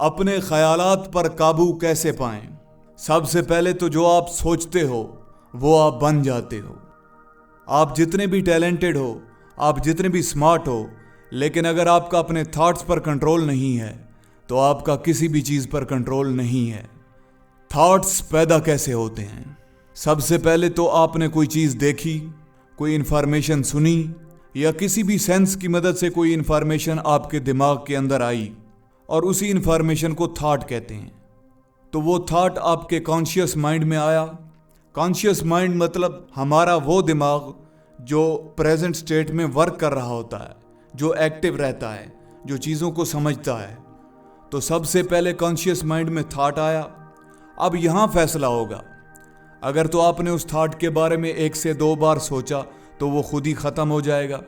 अपने ख्यालात पर काबू कैसे पाएं? सबसे पहले तो जो आप सोचते हो वो आप बन जाते हो। आप जितने भी टैलेंटेड हो, आप जितने भी स्मार्ट हो, लेकिन अगर आपका अपने थॉट्स पर कंट्रोल नहीं है तो आपका किसी भी चीज़ पर कंट्रोल नहीं है। थॉट्स पैदा कैसे होते हैं? सबसे पहले तो आपने कोई चीज़ देखी, कोई इन्फॉर्मेशन सुनी, या किसी भी सेंस की मदद से कोई इन्फॉर्मेशन आपके दिमाग के अंदर आई और उसी इन्फॉर्मेशन को थॉट कहते हैं। तो वो थॉट आपके कॉन्शियस माइंड में आया। कॉन्शियस माइंड मतलब हमारा वो दिमाग जो प्रेजेंट स्टेट में वर्क कर रहा होता है, जो एक्टिव रहता है, जो चीज़ों को समझता है। तो सबसे पहले कॉन्शियस माइंड में थॉट आया। अब यहाँ फैसला होगा। अगर तो आपने उस थॉट के बारे में 1 से 2 बार सोचा तो वो खुद ही ख़त्म हो जाएगा।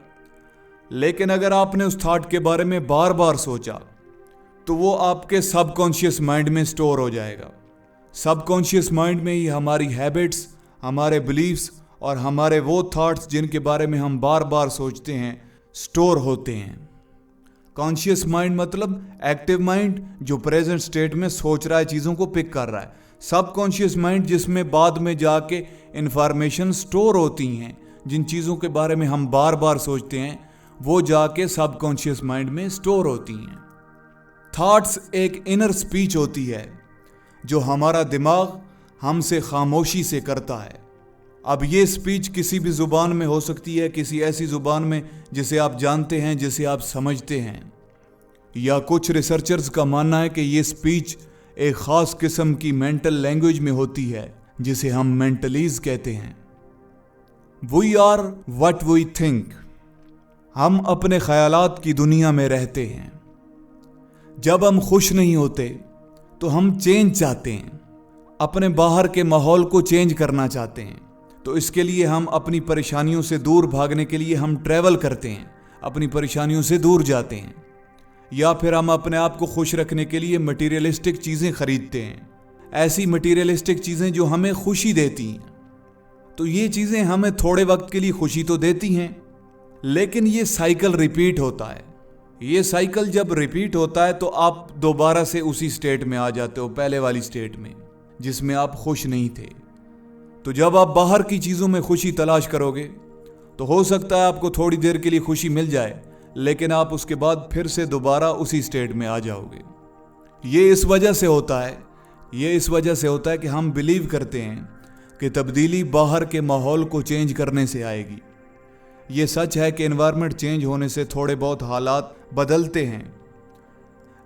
लेकिन अगर आपने उस थॉट के बारे में बार बार सोचा तो वो आपके सबकॉन्शियस माइंड में स्टोर हो जाएगा। सबकॉन्शियस माइंड में ही हमारी हैबिट्स, हमारे बिलीव्स और हमारे वो थॉट्स जिनके बारे में हम बार बार सोचते हैं स्टोर होते हैं। कॉन्शियस माइंड मतलब एक्टिव माइंड जो प्रेजेंट स्टेट में सोच रहा है, चीज़ों को पिक कर रहा है। सबकॉन्शियस माइंड जिसमें बाद में जाके इंफॉर्मेशन स्टोर होती हैं, जिन चीज़ों के बारे में हम बार बार सोचते हैं वो जाके सबकॉन्शियस माइंड में स्टोर होती हैं। थॉट्स एक इनर स्पीच होती है जो हमारा दिमाग हमसे खामोशी से करता है। अब ये स्पीच किसी भी ज़ुबान में हो सकती है, किसी ऐसी ज़ुबान में जिसे आप जानते हैं, जिसे आप समझते हैं, या कुछ रिसर्चर्स का मानना है कि ये स्पीच एक ख़ास किस्म की मेंटल लैंग्वेज में होती है जिसे हम मेंटलीज कहते हैं। We are what we think. हम अपने ख्यालात की दुनिया में रहते हैं। जब हम खुश नहीं होते तो हम चेंज चाहते हैं, अपने बाहर के माहौल को चेंज करना चाहते हैं। तो इसके लिए हम अपनी परेशानियों से दूर भागने के लिए हम ट्रैवल करते हैं, अपनी परेशानियों से दूर जाते हैं, या फिर हम अपने आप को खुश रखने के लिए मटीरियलिस्टिक चीज़ें खरीदते हैं, ऐसी मटीरियलिस्टिक चीज़ें जो हमें खुशी देती हैं। तो ये चीज़ें हमें थोड़े वक्त के लिए खुशी तो देती हैं, लेकिन ये साइकिल रिपीट होता है। ये साइकिल जब रिपीट होता है तो आप दोबारा से उसी स्टेट में आ जाते हो, पहले वाली स्टेट में जिसमें आप खुश नहीं थे। तो जब आप बाहर की चीज़ों में खुशी तलाश करोगे तो हो सकता है आपको थोड़ी देर के लिए खुशी मिल जाए, लेकिन आप उसके बाद फिर से दोबारा उसी स्टेट में आ जाओगे। ये इस वजह से होता है कि हम बिलीव करते हैं कि तब्दीली बाहर के माहौल को चेंज करने से आएगी। ये सच है कि एनवायरनमेंट चेंज होने से थोड़े बहुत हालात बदलते हैं,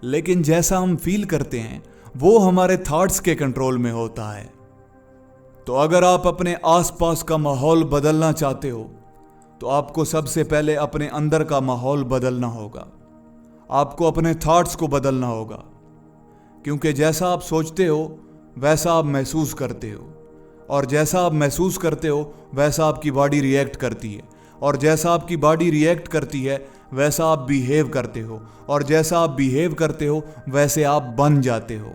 लेकिन जैसा हम फील करते हैं वो हमारे थॉट्स के कंट्रोल में होता है। तो अगर आप अपने आसपास का माहौल बदलना चाहते हो तो आपको सबसे पहले अपने अंदर का माहौल बदलना होगा। आपको अपने थॉट्स को बदलना होगा, क्योंकि जैसा आप सोचते हो वैसा आप महसूस करते हो, और जैसा आप महसूस करते हो वैसा आपकी बॉडी रिएक्ट करती है, और जैसा आपकी बॉडी रिएक्ट करती है वैसा आप बिहेव करते हो, और जैसा आप बिहेव करते हो वैसे आप बन जाते हो।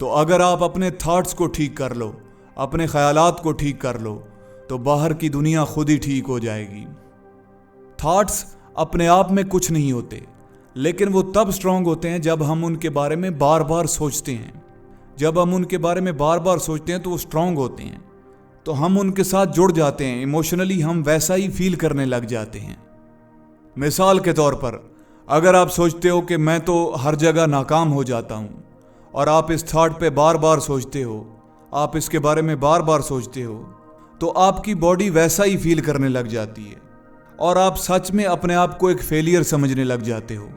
तो अगर आप अपने थॉट्स को ठीक कर लो, अपने ख्यालात को ठीक कर लो, तो बाहर की दुनिया खुद ही ठीक हो जाएगी। थॉट्स अपने आप में कुछ नहीं होते, लेकिन वो तब स्ट्रांग होते हैं जब हम उनके बारे में बार बार सोचते हैं। जब हम उनके बारे में बार बार सोचते हैं तो वो स्ट्रांग होते हैं, तो हम उनके साथ जुड़ जाते हैं। इमोशनली हम वैसा ही फील करने लग जाते हैं। मिसाल के तौर पर, अगर आप सोचते हो कि मैं तो हर जगह नाकाम हो जाता हूँ, और आप इस थॉट पे बार बार सोचते हो, आप इसके बारे में बार बार सोचते हो, तो आपकी बॉडी वैसा ही फील करने लग जाती है, और आप सच में अपने आप को एक फेलियर समझने लग जाते हो।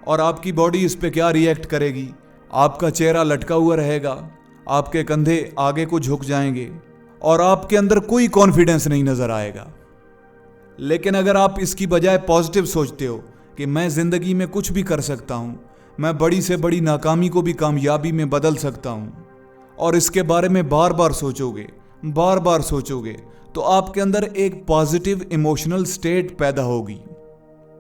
और आपकी बॉडी इस पे क्या रिएक्ट करेगी? आपका चेहरा लटका हुआ रहेगा, आपके कंधे आगे को झुक जाएंगे, और आपके अंदर कोई कॉन्फिडेंस नहीं नजर आएगा। लेकिन अगर आप इसकी बजाय पॉजिटिव सोचते हो कि मैं ज़िंदगी में कुछ भी कर सकता हूँ, मैं बड़ी से बड़ी नाकामी को भी कामयाबी में बदल सकता हूँ, और इसके बारे में बार बार सोचोगे, तो आपके अंदर एक पॉजिटिव इमोशनल स्टेट पैदा होगी।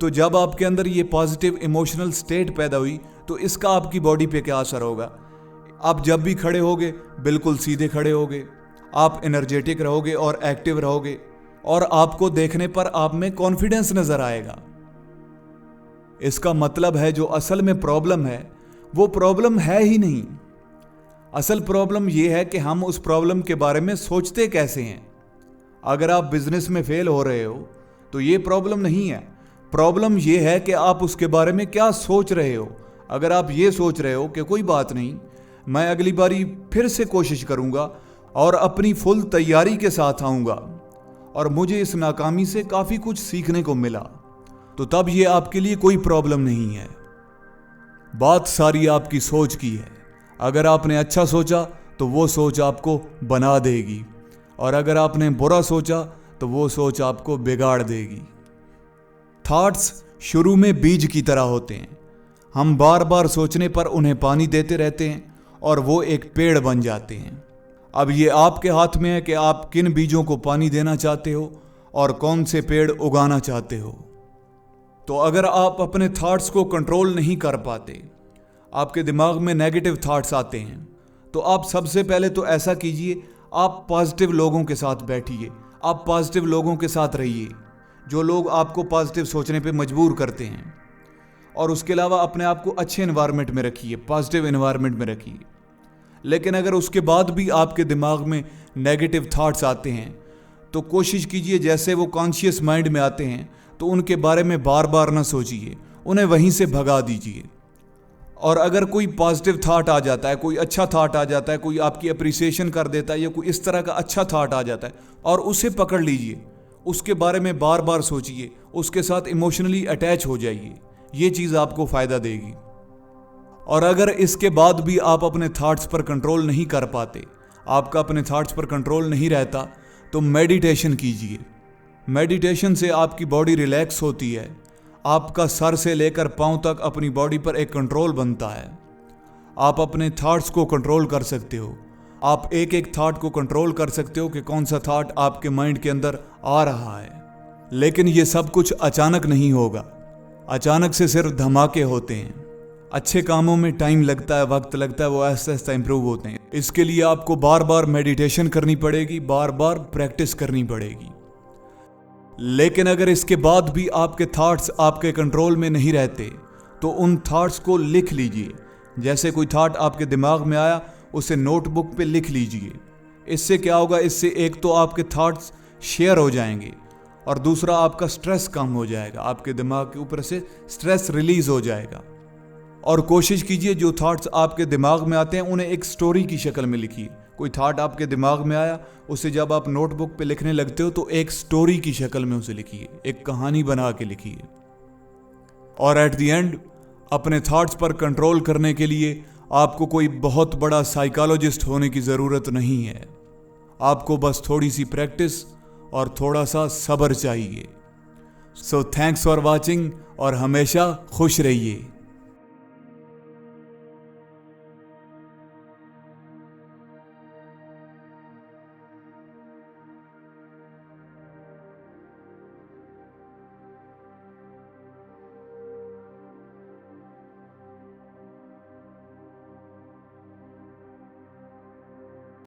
तो जब आपके अंदर ये पॉजिटिव इमोशनल स्टेट पैदा हुई तो इसका आपकी बॉडी पे क्या असर होगा? आप जब भी खड़े होगे बिल्कुल सीधे खड़े होगे, आप एनर्जेटिक रहोगे और एक्टिव रहोगे, और आपको देखने पर आप में कॉन्फिडेंस नजर आएगा। इसका मतलब है जो असल में प्रॉब्लम है वो प्रॉब्लम है ही नहीं। असल प्रॉब्लम यह है कि हम उस प्रॉब्लम के बारे में सोचते कैसे हैं। अगर आप बिजनेस में फेल हो रहे हो तो ये प्रॉब्लम नहीं है। प्रॉब्लम यह है कि आप उसके बारे में क्या सोच रहे हो। अगर आप ये सोच रहे हो कि कोई बात नहीं, मैं अगली बारी फिर से कोशिश करूंगा और अपनी फुल तैयारी के साथ आऊंगा और मुझे इस नाकामी से काफ़ी कुछ सीखने को मिला, तो तब ये आपके लिए कोई प्रॉब्लम नहीं है। बात सारी आपकी सोच की है। अगर आपने अच्छा सोचा तो वो सोच आपको बना देगी, और अगर आपने बुरा सोचा तो वो सोच आपको बिगाड़ देगी। थॉट्स शुरू में बीज की तरह होते हैं। हम बार बार सोचने पर उन्हें पानी देते रहते हैं और वो एक पेड़ बन जाते हैं। अब ये आपके हाथ में है कि आप किन बीजों को पानी देना चाहते हो और कौन से पेड़ उगाना चाहते हो। तो अगर आप अपने थॉट्स को कंट्रोल नहीं कर पाते, आपके दिमाग में नेगेटिव थॉट्स आते हैं, तो आप सबसे पहले तो ऐसा कीजिए, आप पॉजिटिव लोगों के साथ बैठिए, आप पॉजिटिव लोगों के साथ रहिए, जो लोग आपको पॉजिटिव सोचने पे मजबूर करते हैं। और उसके अलावा अपने आप को अच्छे एनवायरनमेंट में रखिए, पॉजिटिव एनवायरनमेंट में रखिए। लेकिन अगर उसके बाद भी आपके दिमाग में नेगेटिव थॉट्स आते हैं तो कोशिश कीजिए, जैसे वो कॉन्शियस माइंड में आते हैं तो उनके बारे में बार बार ना सोचिए, उन्हें वहीं से भगा दीजिए। और अगर कोई पॉजिटिव थॉट आ जाता है, कोई अच्छा थॉट आ जाता है, कोई आपकी अप्रिसिएशन कर देता है या कोई इस तरह का अच्छा थॉट आ जाता है, और उसे पकड़ लीजिए, उसके बारे में बार बार सोचिए, उसके साथ इमोशनली अटैच हो जाइए। ये चीज़ आपको फ़ायदा देगी। और अगर इसके बाद भी आप अपने थॉट्स पर कंट्रोल नहीं कर पाते, आपका अपने थॉट्स पर कंट्रोल नहीं रहता, तो मेडिटेशन कीजिए। मेडिटेशन से आपकी बॉडी रिलैक्स होती है, आपका सर से लेकर पांव तक अपनी बॉडी पर एक कंट्रोल बनता है। आप अपने थॉट्स को कंट्रोल कर सकते हो। आप एक एक थॉट को कंट्रोल कर सकते हो कि कौन सा थॉट आपके माइंड के अंदर आ रहा है। लेकिन ये सब कुछ अचानक नहीं होगा। अचानक से सिर्फ धमाके होते हैं। अच्छे कामों में टाइम लगता है, वक्त लगता है, वो आहिस्ता आहिस्ता इंप्रूव होते हैं। इसके लिए आपको बार बार मेडिटेशन करनी पड़ेगी, बार बार प्रैक्टिस करनी पड़ेगी। लेकिन अगर इसके बाद भी आपके थॉट्स आपके कंट्रोल में नहीं रहते, तो उन थॉट्स को लिख लीजिए। जैसे कोई थॉट आपके दिमाग में आया, उसे नोटबुक पे लिख लीजिए। इससे क्या होगा, इससे एक तो आपके थॉट्स शेयर हो जाएंगे और दूसरा आपका स्ट्रेस कम हो जाएगा, आपके दिमाग के ऊपर से स्ट्रेस रिलीज हो जाएगा। और कोशिश कीजिए जो थॉट्स आपके दिमाग में आते हैं उन्हें एक स्टोरी की शक्ल में लिखिए। कोई थॉट आपके दिमाग में आया, उसे जब आप नोटबुक पे लिखने लगते हो तो एक स्टोरी की शक्ल में उसे लिखिए, एक कहानी बना के लिखिए। और एट द एंड अपने थॉट्स पर कंट्रोल करने के लिए आपको कोई बहुत बड़ा साइकोलॉजिस्ट होने की ज़रूरत नहीं है। आपको बस थोड़ी सी प्रैक्टिस और थोड़ा सा सब्र चाहिए। सो थैंक्स फॉर वॉचिंग और हमेशा खुश रहिए।